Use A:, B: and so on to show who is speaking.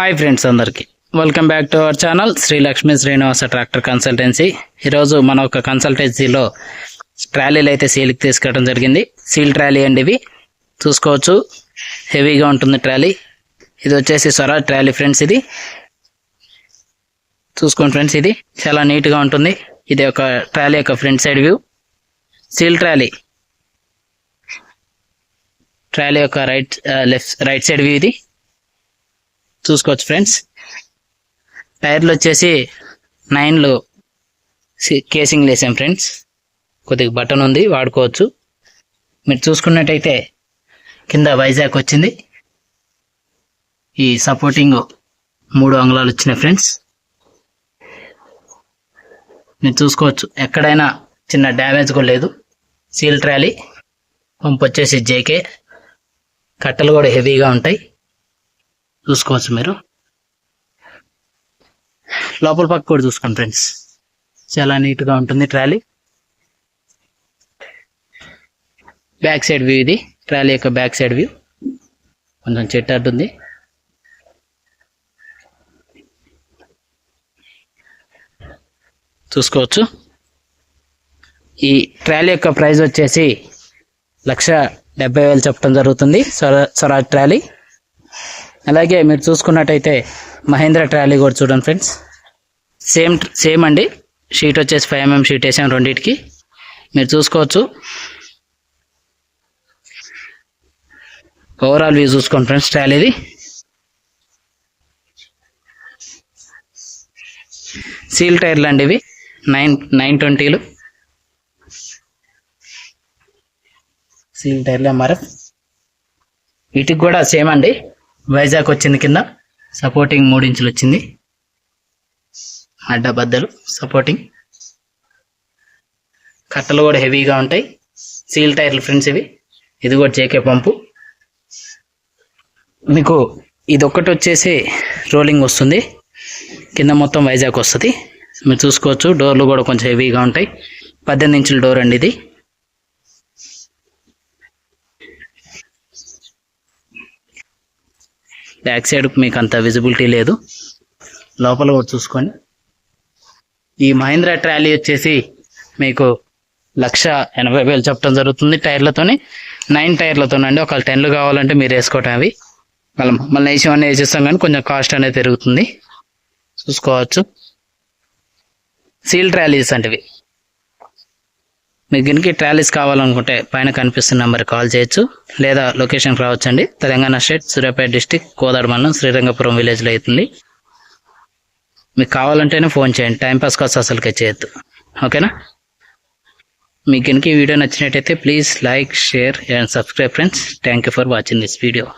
A: Hi friends, అందరికీ welcome back to our channel Shri Lakshmi Srinivasa tractor consultancy. ఈరోజు మన ఒక కన్సల్టెన్సీలో ట్రాలీలు అయితే సీల్కి తీసుకోవడం జరిగింది. సీల్ ట్రాలీ అండి, ఇవి చూసుకోవచ్చు, హెవీగా ఉంటుంది ట్రాలీ. ఇది వచ్చేసి స్వరాజ్ ట్రాలీ ఫ్రెండ్స్. ఇది చూసుకోండి ఫ్రెండ్స్, ఇది చాలా నీట్గా ఉంటుంది. ఇది ఒక ట్రాలీ యొక్క front side view. Seal trolley యొక్క రైట్ సైడ్ వ్యూ ఇది చూసుకోవచ్చు ఫ్రెండ్స్. టైర్లు వచ్చేసి 9 కేసింగ్ వేసాం ఫ్రెండ్స్. కొద్దిగా బటన్ ఉంది, వాడుకోవచ్చు. మీరు చూసుకున్నట్టయితే కింద వైజాగ్ వచ్చింది. ఈ సపోర్టింగ్ 3 అంగుళాలు వచ్చినాయి ఫ్రెండ్స్. మీరు చూసుకోవచ్చు, ఎక్కడైనా చిన్న డ్యామేజ్ కూడా లేదు. సీల్ ట్రాలీ పంప్ వచ్చేసి జేకే. కట్టలు కూడా హెవీగా ఉంటాయి, చూసుకోవచ్చు. మీరు లోపల పక్క కూడా చూసుకోండి ఫ్రెండ్స్, చాలా నీట్గా ఉంటుంది ట్రాలీ. బ్యాక్ సైడ్ వ్యూ ఇది ట్రాలీ యొక్క బ్యాక్ సైడ్ వ్యూ. కొంచెం చెట్టు అడ్డుంది. చూసుకోవచ్చు. ఈ ట్రాలీ యొక్క ప్రైస్ వచ్చేసి 1,70,000 చెప్పడం జరుగుతుంది, స్వరాజ్ ట్రాలీ. అలాగే మీరు చూసుకున్నట్టయితే మహేంద్ర ట్రాలీ కూడా చూడండి ఫ్రెండ్స్. సేమ్ అండి. షీట్ వచ్చేసి 5 mm షీట్ వేసాం రెండింటికి. మీరు చూసుకోవచ్చు. ఓవరాల్ వ్యూ చూసుకోండి ఫ్రెండ్స్ ట్రాలీది. సీల్ టైర్లు అండి ఇవి 920లు. సీల్ టైర్లు MRF. వీటికి కూడా సేమ్ అండి, వైజాగ్ వచ్చింది. కింద సపోర్టింగ్ 3 ఇంచులు వచ్చింది. అడ్డ బద్దలు సపోర్టింగ్. కట్టలు కూడా హెవీగా ఉంటాయి. సీల్ టైర్లు ఫ్రెండ్స్ ఇవి. ఇది కూడా జేకే పంపు. మీకు ఇది ఒక్కటి వచ్చేసి రోలింగ్ వస్తుంది, కింద మొత్తం వైజాగ్ వస్తుంది. మీరు చూసుకోవచ్చు. డోర్లు కూడా కొంచెం హెవీగా ఉంటాయి. 18 ఇంచుల డోర్ అండి ఇది. బ్యాక్ సైడ్ మీకు అంత విజిబిలిటీ లేదు, లోపల కూడా చూసుకోండి. ఈ మహేంద్ర ట్రాలీ వచ్చేసి మీకు 1,80,000 చెప్పడం జరుగుతుంది. టైర్లతోని 9 టైర్లతోనండి. ఒకవేళ 10లు కావాలంటే మీరు వేసుకోవటం. అవి మళ్ళీ వేసేవన్నీ వేసేస్తాం, కానీ కొంచెం కాస్ట్ అనేది పెరుగుతుంది, చూసుకోవచ్చు. సీల్ ట్రాలీస్ అంటివి. మీకు దీనికి ట్రాలీస్ కావాలనుకుంటే పైన కనిపిస్తున్న నెంబర్ కాల్ చేయొచ్చు, లేదా లొకేషన్కి రావచ్చండి. తెలంగాణ స్టేట్, సూర్యాపేట డిస్టిక్, కోదాడ మండలం, శ్రీరంగపురం విలేజ్లో అవుతుంది. మీకు కావాలంటేనే ఫోన్ చేయండి, టైంపాస్ కాస్ట్ అసలుకే చేయొద్దు, ఓకేనా. మీకు దీనికి వీడియో నచ్చినట్టయితే please like, share and subscribe friends. Thank you for watching this video.